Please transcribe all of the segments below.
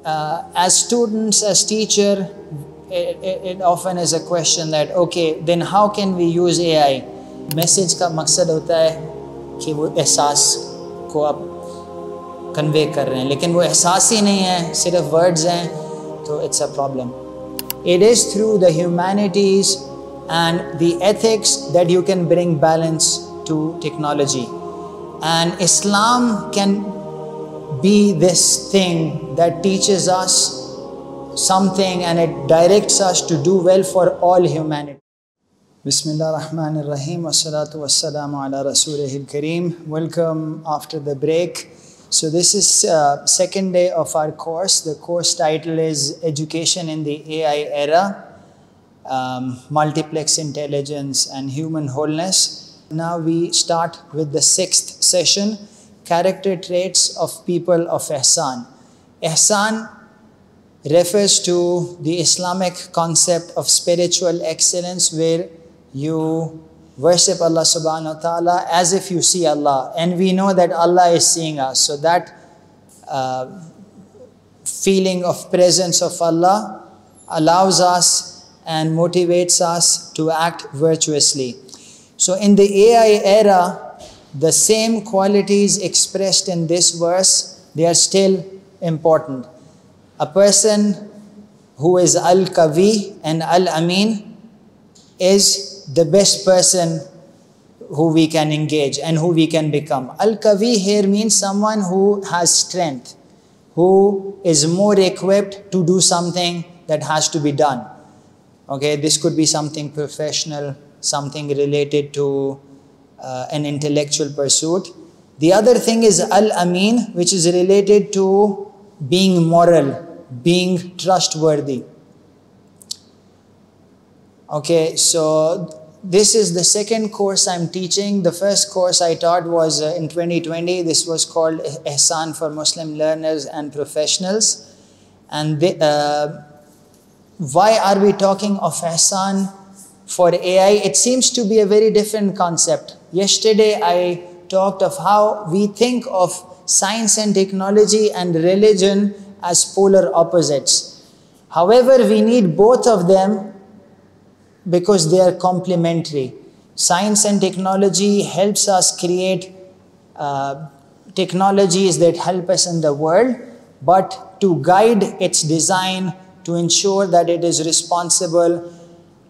as students, as teacher, it often is a question that, okay, then how can we use AI? Message का मकसद होता है कि वो एहसास को आप कन्वे कर रहे हैं, लेकिन वो एहसास ही नहीं है, सिर्फ वर्ड्स हैं, तो it's a problem. It is through the humanities and the ethics that you can bring balance to technology. And Islam can be this thing that teaches us something and it directs us to do well for all humanity. Bismillah ar-Rahman ar-Rahim, wassalatu wassalamu ala rasulihil kareem. Welcome after the break. So this is second day of our course. The course title is Education in the AI Era, Multiplex Intelligence and Human Wholeness. Now we start with the sixth session, Character Traits of People of Ihsan. Ihsan refers to the Islamic concept of spiritual excellence, where you worship Allah subhanahu wa ta'ala as if you see Allah, and we know that Allah is seeing us. So that feeling of presence of Allah allows us and motivates us to act virtuously. So in the AI era, the same qualities expressed in this verse, they are still important. A person who is Al-Kavi and Al-Amin is the best person who we can engage and who we can become. Al-Kavi here means someone who has strength, who is more equipped to do something that has to be done. Okay, this could be something professional, something related to an intellectual pursuit. The other thing is Al-Amin, which is related to being moral, being trustworthy. Okay, so this is the second course I'm teaching. The first course I taught was in 2020. This was called Ihsan for Muslim Learners and Professionals. And why are we talking of Ihsan for AI? It seems to be a very different concept. Yesterday I talked of how we think of science and technology and religion as polar opposites. However, we need both of them because they are complementary. Science and technology helps us create technologies that help us in the world, but to guide its design, to ensure that it is responsible,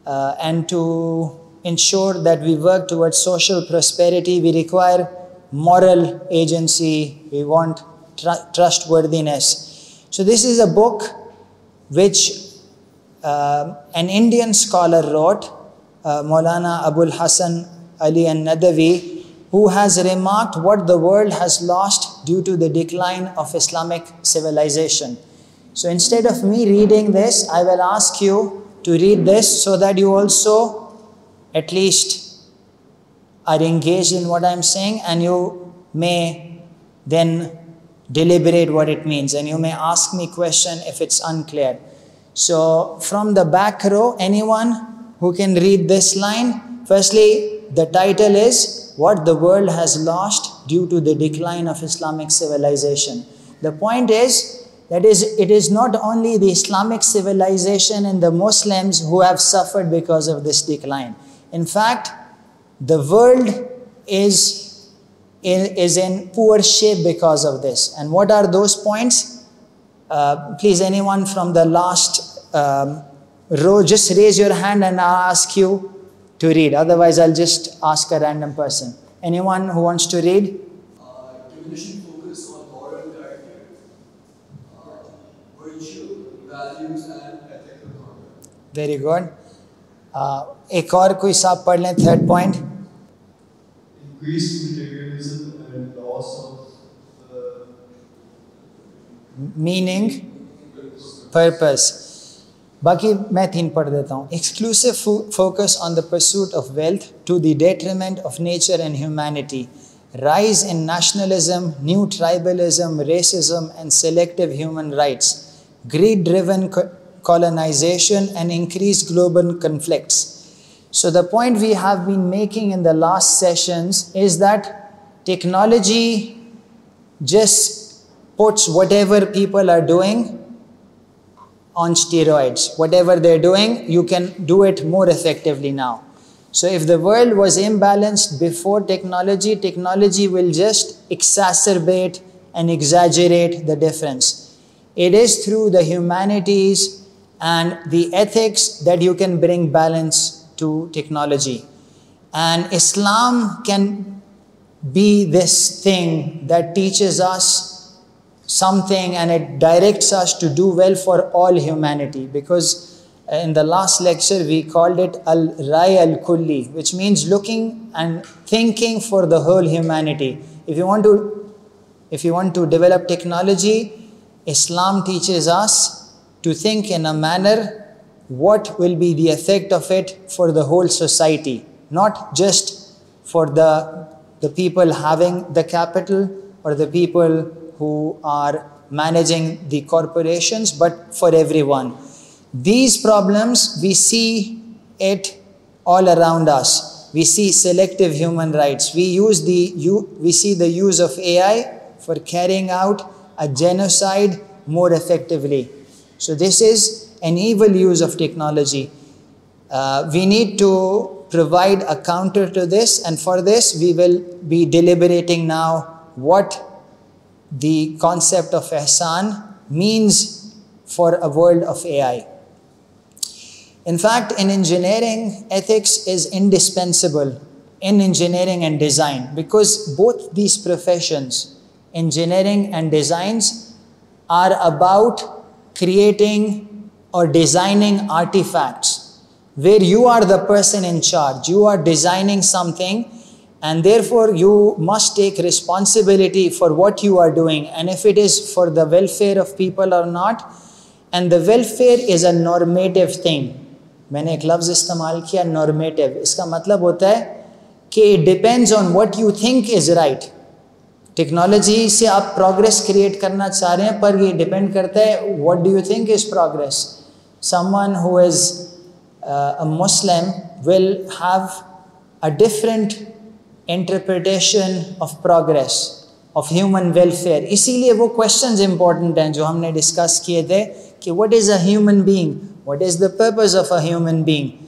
and to ensure that we work towards social prosperity, we require moral agency, we want trustworthiness. So this is a book which an Indian scholar wrote, Maulana Abul Hasan Ali An-Nadawi, who has remarked what the world has lost due to the decline of Islamic civilization. So instead of me reading this, I will ask you to read this so that you also at least are engaged in what I'm saying, and you may then deliberate what it means, and you may ask me question if it's unclear. So from the back row, anyone who can read this line? Firstly, the title is What the World Has Lost Due to the Decline of Islamic Civilization. The point is that it is not only the Islamic civilization and the Muslims who have suffered because of this decline. In fact, the world is in poor shape because of this. And what are those points? Please, anyone from the last row, just raise your hand and I'll ask you to read. Otherwise, I'll just ask a random person. Anyone who wants to read? Diminishing focus on moral character, virtue, values, and ethical conduct. Very good. एक और कोई साहब पढ़ लें, third point. Increased materialism and loss of meaning, purpose. बाकी मैं 3 पढ़ देता हूँ. Exclusive focus on the pursuit of wealth to the detriment of nature and humanity. Rise in nationalism, new tribalism, racism, and selective human rights. Greed-driven colonization and increased global conflicts. So the point we have been making in the last sessions is that technology just puts whatever people are doing on steroids. Whatever they're doing, you can do it more effectively now. So if the world was imbalanced before technology, technology will just exacerbate and exaggerate the difference. It is through the humanities and the ethics that you can bring balance to technology. And Islam can be this thing that teaches us something and it directs us to do well for all humanity, because in the last lecture we called it al-ray al-kulli, which means looking and thinking for the whole humanity. If you want to develop technology, Islam teaches us to think in a manner what will be the effect of it for the whole society, not just for the people having the capital or the people who are managing the corporations, but for everyone. These problems, we see it all around us. We see selective human rights. We see the use of AI for carrying out a genocide more effectively. So this is an evil use of technology. We need to provide a counter to this, and for this we will be deliberating now what the concept of ihsan means for a world of AI. In fact, in engineering, ethics is indispensable in engineering and design, because both these professions, engineering and designs, are about creating or designing artifacts where you are the person in charge. You are designing something, and therefore you must take responsibility for what you are doing, and if it is for the welfare of people or not. And the welfare is a normative thing. मैंने एक लफ्ज़ इस्तेमाल किया normative. इसका मतलब होता है कि it depends on what you think is right. Technology से आप प्रोग्रेस क्रिएट करना चाह रहे हैं, पर ये डिपेंड करता है what do you think is progress. Someone who is a Muslim will have a different interpretation of progress, of human welfare. इसीलिए वो questions important हैं जो हमने discuss किए थे कि what is a human being, what is the purpose of a human being.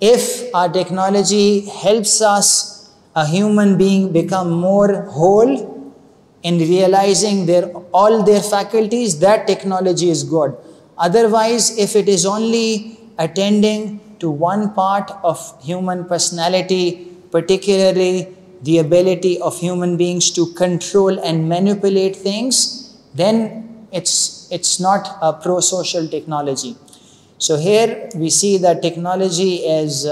If our technology helps us, a human being, become more whole in realizing all their faculties, that technology is good. Otherwise, if it is only attending to one part of human personality, particularly the ability of human beings to control and manipulate things, then it's not a pro-social technology. So here we see that technology is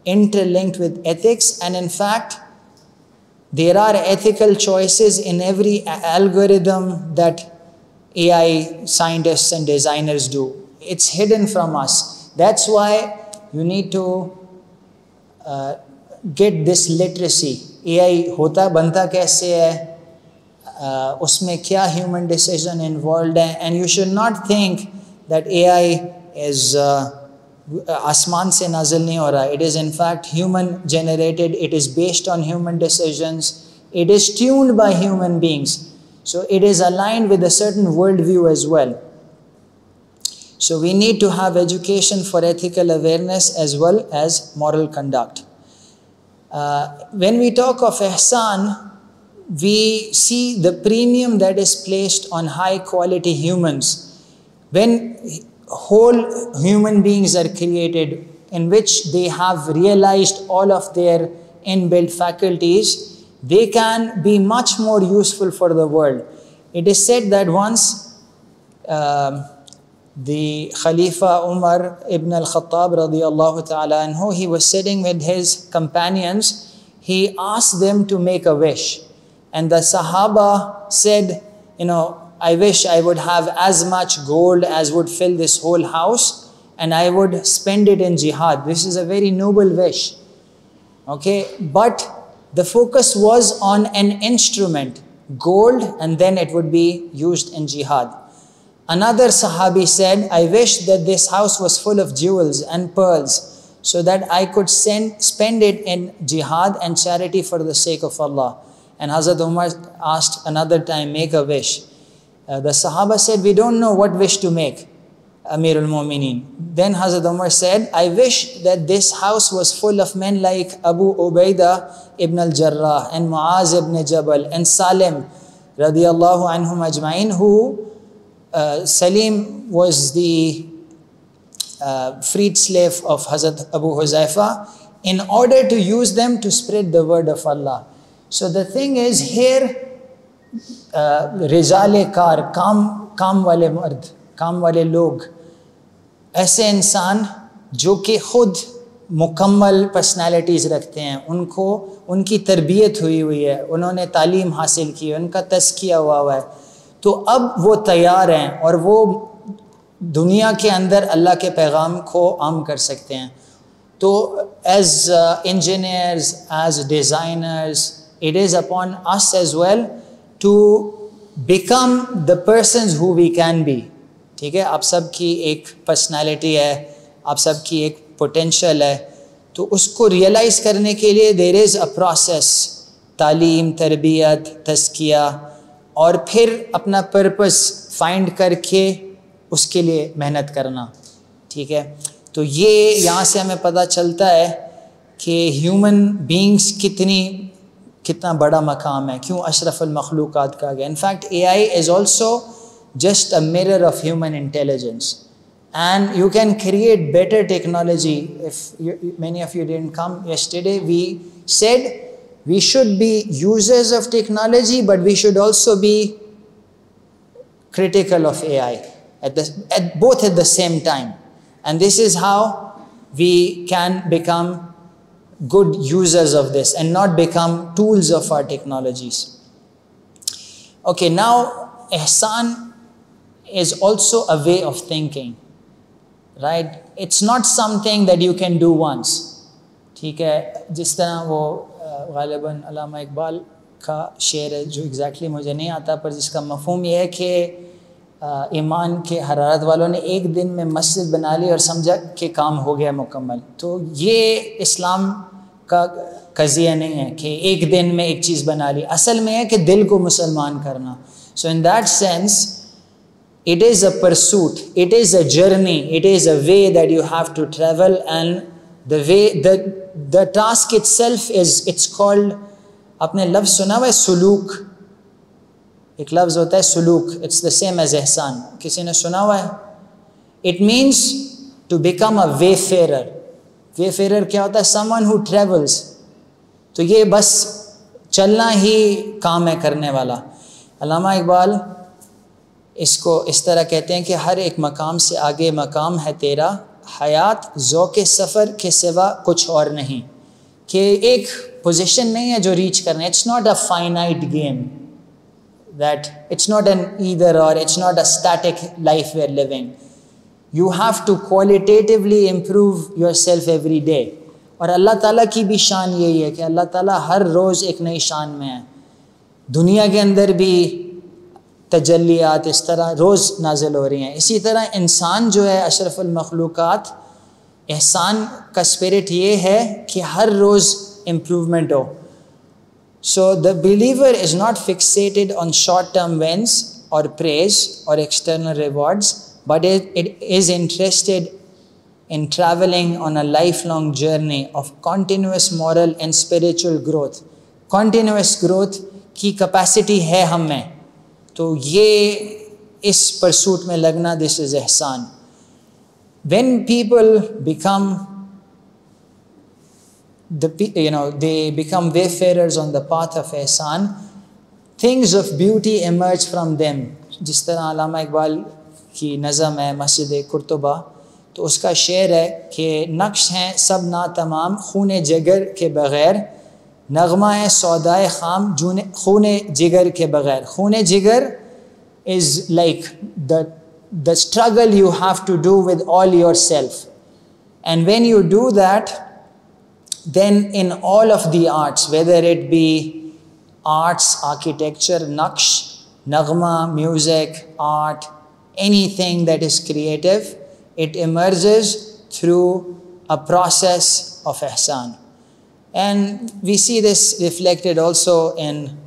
interlinked with ethics, and in fact, there are ethical choices in every algorithm that AI scientists and designers do. It's hidden from us. That's why you need to get this literacy. AI होता बनता कैसे है, उसमें क्या human decision involved है, and you should not think that AI is आसमान से नाज़िल नहीं हो रहा. It is in fact human generated. It is based on human decisions. It is tuned by human beings. So it is aligned with a certain worldview as well. So we need to have education for ethical awareness as well as moral conduct. When we talk of ihsan, we see the premium that is placed on high quality humans. When whole human beings are created in which they have realized all of their inbuilt faculties, they can be much more useful for the world. It is said that once the Khalifa Umar ibn al-Khattab radiyallahu ta'ala anhu, he was sitting with his companions. He asked them to make a wish. And the Sahaba said, I wish I would have as much gold as would fill this whole house, and I would spend it in jihad. This is a very noble wish. Okay, but the focus was on an instrument, gold, and then it would be used in jihad. Another Sahabi said, I wish that this house was full of jewels and pearls so that I could spend it in jihad and charity for the sake of Allah. And Hazrat Umar asked another time, make a wish. The Sahaba said, we don't know what wish to make. Amir al-Mu'mineen. Then Hazrat Umar said, I wish that this house was full of men like Abu Ubaidah ibn al-Jarrah and Muaz ibn Jabal and Salim radiyallahu anhum ajma'in, who Salim was the freed slave of Hazrat Abu Huzaifa, in order to use them to spread the word of Allah. So the thing is here, Rijal Kar, काम वाले मर्द, काम वाले लोग, ऐसे इंसान जो कि खुद मुकम्मल पर्सनालिटीज़ रखते हैं, उनको उनकी तरबियत हुई है, उन्होंने तालीम हासिल की है, उनका तज़किया हुआ है, तो अब वो तैयार हैं और वो दुनिया के अंदर अल्लाह के पैगाम को आम कर सकते हैं. तो as engineers, as designers, it is upon us as well to become the persons who we can be. ठीक है, आप सब की एक पर्सनालिटी है, आप सब की एक पोटेंशियल है, तो उसको रियलाइज़ करने के लिए देयर इज़ अ प्रोसेस, तालीम, तरबियत, तज़किया, और फिर अपना पर्पस फाइंड करके उसके लिए मेहनत करना. ठीक है, तो ये यहाँ से हमें पता चलता है कि ह्यूमन बीइंग्स कितना बड़ा मकाम है, क्यों अशरफुल मखलूक़ात कहा गया. In fact AI is also just a mirror of human intelligence, and you can create better technology. Many of you didn't come yesterday, we said we should be users of technology, but we should also be critical of AI both at the same time. And this is how we can become good users of this and not become tools of our technologies. Okay, now ihsan is also a way of thinking, right? It's not something that you can do once. ठीक है, जिस तरह वो ग़ालिबन अल्लामा इकबाल का शेर है जो exactly मुझे नहीं आता, पर जिसका मफ़हूम ये है कि ईमान के हरारत वालों ने एक दिन में मस्जिद बना ली और समझा कि काम हो गया मुकम्मल. तो ये इस्लाम का कज़िया नहीं है कि एक दिन में एक चीज़ बना ली. असल में है कि दिल को मुसलमान करना. So in that sense, it is a pursuit, it is a journey, it is a way that you have to travel, and the task itself is, it's called, आपने लफ्ज़ सुना हुआ है सुलूक, एक लफ्ज़ होता है सुलूक, it's the same as ihsan, किसी ने सुना हुआ है? It means to become a wayfarer. Wayfarer क्या होता है? Someone who travels. तो ये बस चलना ही काम है करने वाला. अल्लामा इकबाल इसको इस तरह कहते हैं कि हर एक मकाम से आगे मकाम है तेरा, हयात ज़ौक़े सफ़र के सिवा कुछ और नहीं. कि एक पोजीशन नहीं है जो रीच करना. It's not a finite game, that it's not an either or, it's not a static life we are living. You have to qualitatively improve yourself every day. और अल्लाह ताला की भी शान यही है कि अल्लाह ताला हर रोज़ एक नई शान में है. दुनिया के अंदर भी तजल्लियात इस तरह रोज़ नाजिल हो रही हैं. इसी तरह इंसान जो है अशरफुल मखलूक़ात, एहसान का स्पिरिट ये है कि हर रोज़ इम्प्रूवमेंट हो. So the believer is not fixated on short term wins और प्रेज और external rewards, but it is interested in traveling on a lifelong journey of continuous moral and spiritual growth. Continuous growth की capacity है हम में, तो ये इस pursuit में लगना, this is ihsan. When people become they become wayfarers on the path of ihsan, things of beauty emerge from them. जिस तरह अल्लामा इकबाल की नज़म है मस्जिद कुर्तुबा, तो उसका शेर है कि नक्श हैं सब ना तमाम खूने जिगर के बग़ैर, नगमा है सौदाए ख़ाम खूने जिगर के बग़ैर. खूने जिगर is like the struggle you have to do with all yourself, and when you do that, then in all of the arts, whether it be arts, architecture, naqsh, nagma, music, art, anything that is creative, it emerges through a process of ihsan. And we see this reflected also in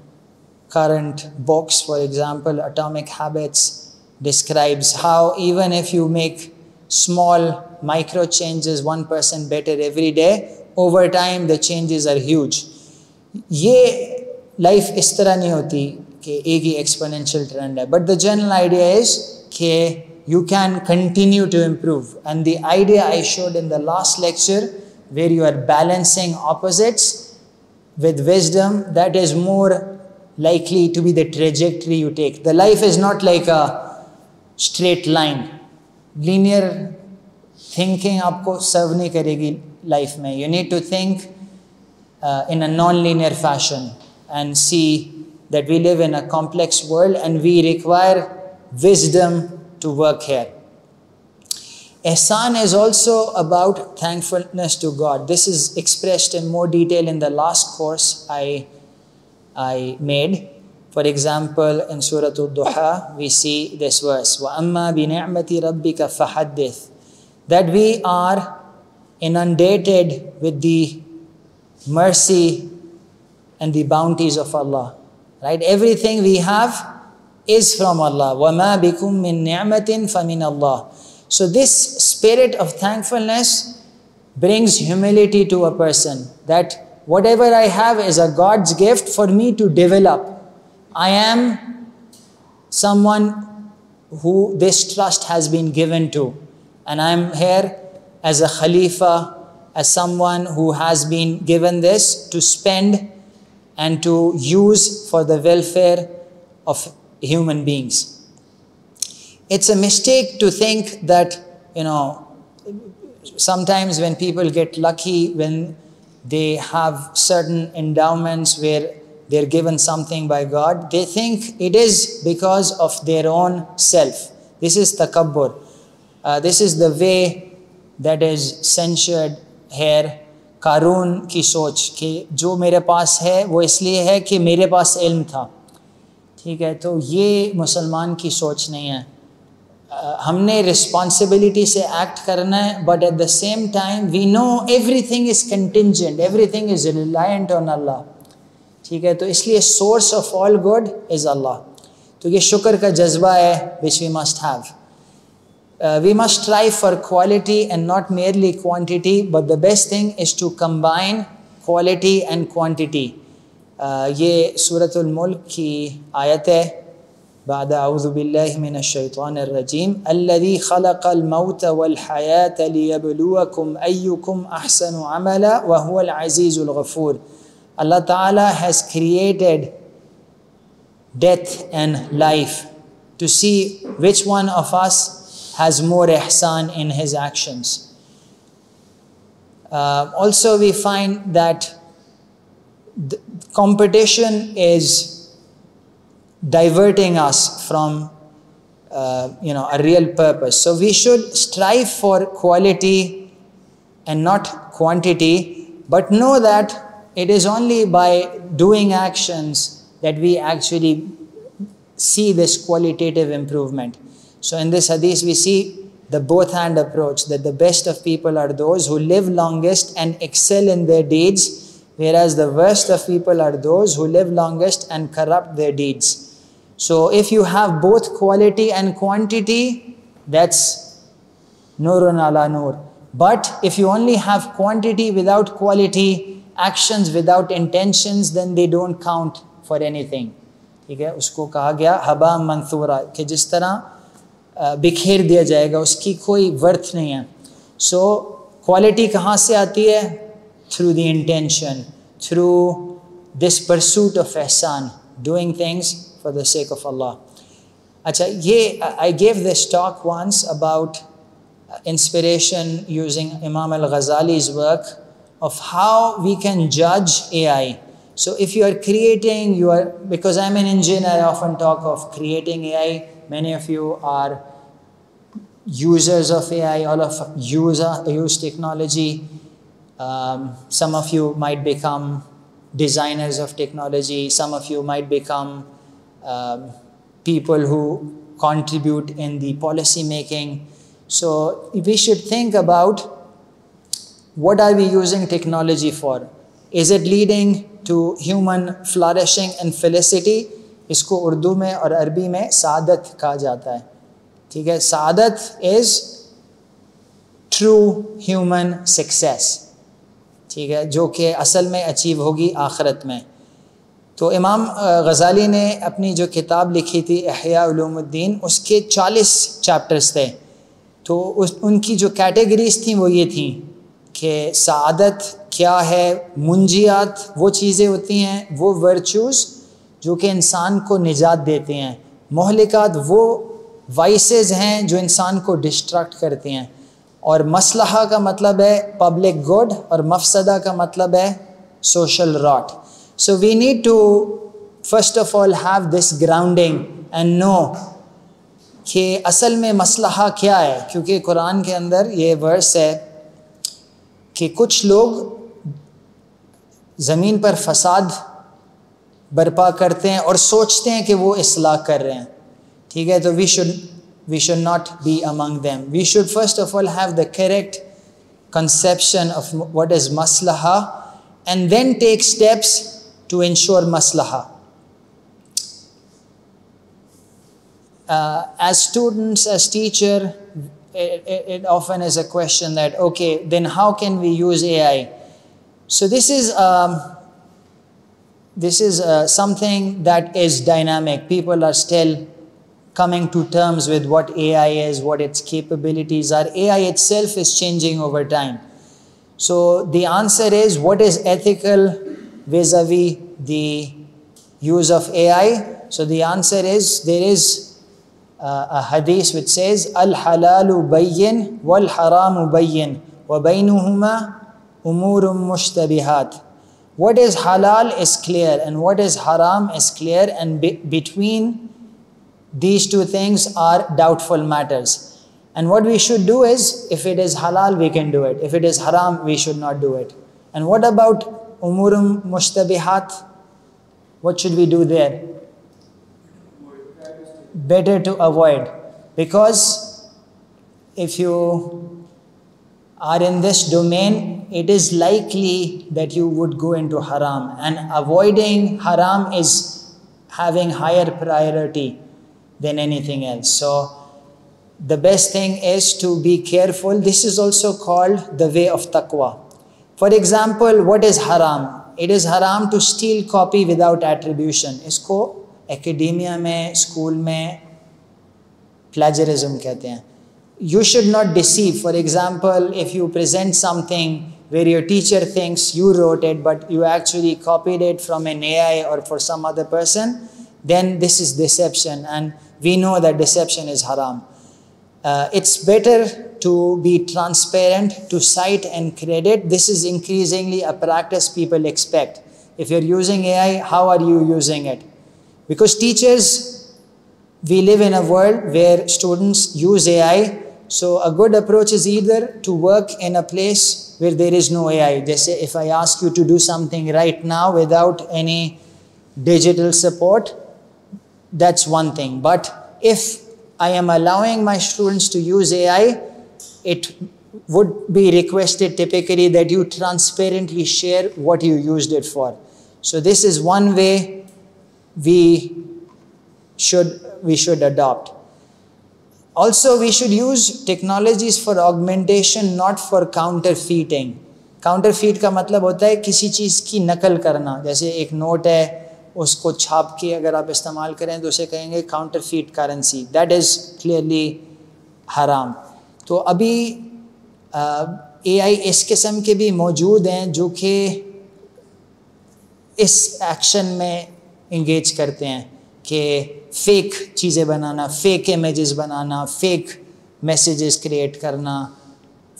current books, for example, Atomic Habits, describes how even if you make small micro changes 1% better every day, over time the changes are huge. ये life इस तरह नहीं होती कि एक ही exponential trend है, but the general idea is कि you can continue to improve. And the idea I showed in the last lecture, where you are balancing opposites with wisdom, that is more likely to be the trajectory you take. The life is not like a straight line. Linear thinking आपको serve नहीं करेगी life में. You need to think in a non-linear fashion and see that we live in a complex world and we require wisdom to work here. Ihsan is also about thankfulness to God. This is expressed in more detail in the last course I made. For example, in Surah Al-Duha, we see this verse, وَأَمَّا بِنِعْمَةِ رَبِّكَ فَحَدِّثْ, that we are inundated with the mercy and the bounties of Allah. Right? Everything we have is from Allah. وَمَا بِكُم مِّن نِعْمَةٍ فَمِنَ اللَّهِ. So this spirit of thankfulness brings humility to a person, that whatever I have is a God's gift for me to develop. I am someone who this trust has been given to, and I am here as a Khalifa, as someone who has been given this to spend and to use for the welfare of human beings. It's a mistake to think that, sometimes when people get lucky, when they have certain endowments where they're given something by God, they think it is because of their own self. This is takabbur. This is the way that is censured here. कारून की सोच कि जो मेरे पास है वो इसलिए है कि मेरे पास इल्म था. ठीक है, तो ये मुसलमान की सोच नहीं है. हमने रिस्पॉन्सिबिलिटी से एक्ट करना है, but at the same time we know everything is contingent, everything is reliant on Allah. ठीक है, तो इसलिए source of all good is Allah. तो ये शुक्र का जज्बा है which we must have. We must strive for quality and not merely quantity, but the best thing is to combine quality and quantity. ये सूरतुल मुल्क की आयत है, बाद अऊज़ु बिल्लाहि मिनश शैतानिर रजीम, अल्लज़ी खलक़ल मौत वल हयात लियब्लुवकुम अय्युकुम अहसनु अमला व हुवल अज़ीज़ुल Ghafoor. Allah Ta'ala has created death and life to see which one of us has more ihsan in his actions. Also we find that the competition is diverting us from a real purpose. So we should strive for quality and not quantity, but know that it is only by doing actions that we actually see this qualitative improvement. So in this hadith we see the both hand approach, that the best of people are those who live longest and excel in their deeds, whereas the worst of people are those who live longest and corrupt their deeds. So if you have both quality and quantity, that's nurun ala nur. But if you only have quantity without quality, actions without intentions, then they don't count for anything. ठीक है, उसको कहा गया हबा मंथूरा, कि जिस तरह बिखेर दिया जाएगा, उसकी कोई वर्थ नहीं है. सो क्वालिटी कहाँ से आती है? Through the intention, through this pursuit of एहसान, doing things for the sake of Allah. अच्छा, ये I gave this talk once about inspiration using Imam al-Ghazali's work of how we can judge AI. So if you are creating, because I'm an engineer, I often talk of creating AI. Many of you are users of AI, all of you use technology. Some of you might become designers of technology. Some of you might become people who contribute in the policy making. So we should think about what are we using technology for? Is it leading to human flourishing and felicity? इसको उर्दू में और अरबी में सादत कहा जाता है. ठीक है, सादत इज़ ट्रू ह्यूमन सक्सेस, ठीक है, जो कि असल में अचीव होगी आखिरत में। तो इमाम गज़ाली ने अपनी जो किताब लिखी थी इह्या उलूमुद्दीन, उसके 40 चैप्टर्स थे। तो उनकी जो कैटेगरीज थी वो ये थी कि सादत क्या है, मुंजियात वो चीज़ें होती हैं, वो वर्चूज़ जो कि इंसान को निजात देते हैं, मोहलिकात वो वाइसेस हैं जो इंसान को डिस्ट्रैक्ट करती हैं, और मसलहा का मतलब है पब्लिक गुड और मफसदा का मतलब है social rot. So we need to first of all have this grounding and know कि असल में मसलहा क्या है, क्योंकि कुरान के अंदर ये वर्स है कि कुछ लोग ज़मीन पर फसाद बर्पा करते हैं और सोचते हैं कि वो इस्लाह कर रहे हैं, ठीक है। तो we should not be among them. We should first of all have the correct conception of what is maslaha and then take steps to ensure maslaha. As students, as teacher, it often is a question that, okay, then how can we use AI? So this is something that is dynamic. People are still coming to terms with what AI is, what its capabilities are. AI itself is changing over time. So the answer is, what is ethical vis-a-vis the use of AI? So the answer is, there is a hadith which says, al-halalu bayyin wal-haramu bayyin wa baynuhuma umurum mushtabihat. What is halal is clear and what is haram is clear, and between these two things are doubtful matters. And what we should do is, if it is halal, we can do it. If it is haram, we should not do it. And what about umurum mushtabihat? What should we do there? Better to avoid. Because if you are in this domain, it is likely that you would go into haram. And avoiding haram is having higher priority than anything else. So the best thing is to be careful. This is also called the way of taqwa. For example, what is haram? It is haram to steal copy without attribution. इसको academia में, school में plagiarism कहते हैं. You should not deceive. For example, if you present something where your teacher thinks you wrote it, but you actually copied it from an AI or for some other person, then this is deception, and we know that deception is haram. It's better to be transparent, to cite and credit. This is increasingly a practice people expect. If you're using AI, how are you using it? Because teachers, we live in a world where students use AI. So a good approach is either to work in a place where there is no AI. They say, if I ask you to do something right now without any digital support, that's one thing. But if I am allowing my students to use AI, it would be requested typically that you transparently share what you used it for. So this is one way we should adopt. Also, we should use technologies for augmentation, not for counterfeiting. Counterfeit का मतलब होता है किसी चीज़ की नकल करना. जैसे एक नोट है, उसको छाप के अगर आप इस्तेमाल करें तो उसे कहेंगे counterfeit currency. That is clearly हराम. तो अभी AI इस किस्म के भी मौजूद हैं जो कि इस एक्शन में इंगेज करते हैं कि फेक चीज़ें बनाना, फेक इमेजेस बनाना, फेक मैसेजेस क्रिएट करना,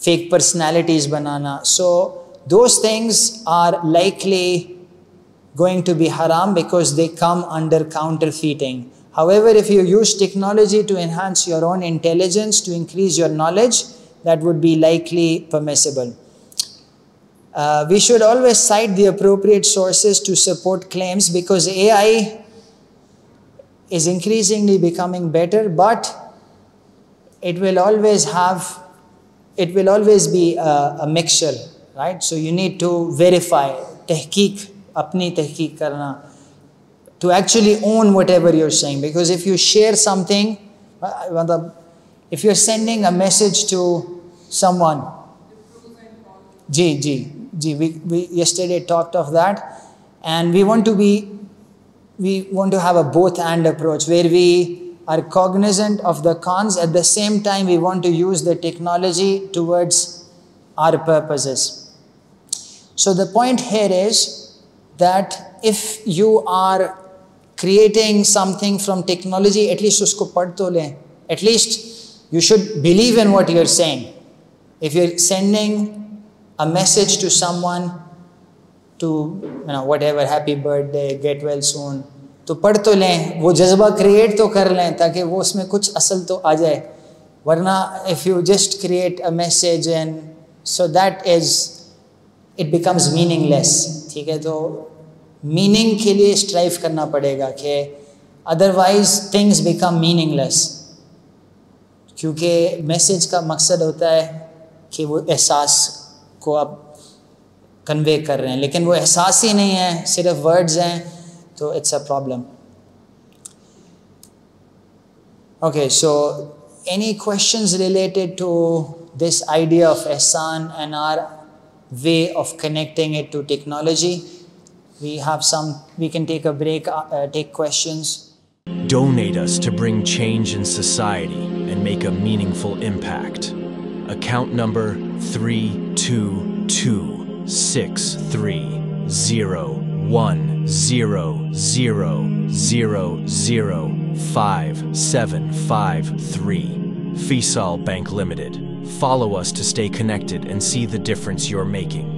फेक पर्सनैलिटीज़ बनाना. So those things are likely going to be haram because they come under counterfeiting. However, if you use technology to enhance your own intelligence, to increase your knowledge, that would be likely permissible. We should always cite the appropriate sources to support claims, because AI is increasingly becoming better, but it will always be a mixture, right? So you need to verify, tahqiq, अपनी तहकीक करना, to actually own whatever you're saying. Because if you share something, मतलब if you're sending a message to someone, we yesterday talked of that, and we want to have a both and approach where we are cognizant of the cons, at the same time we want to use the technology towards our purposes. So the point here is that if you are creating something from technology, at least usko padh to le. At least you should believe in what you're saying. If you're sending a message to someone to, whatever, happy birthday, get well soon, तो पढ़ तो लें, वो जज्बा create तो कर लें ताकि वो उसमें कुछ असल तो आ जाए. वरना if you just create a message and so that is, it becomes meaningless. ठीक है, तो मीनिंग के लिए स्ट्राइव करना पड़ेगा कि अदरवाइज थिंग्स बिकम मीनिंगलेस, क्योंकि मैसेज का मकसद होता है कि वो एहसास को आप कन्वे कर रहे हैं, लेकिन वो एहसास ही नहीं है, सिर्फ वर्ड्स हैं, तो it's a problem. Okay, so any questions related to this idea of ihsan and our way of connecting it to technology? We can take a break, take questions. Donate us to bring change in society and make a meaningful impact. Account number 3226300005753. Faisal Bank Limited. Follow us to stay connected and see the difference you're making.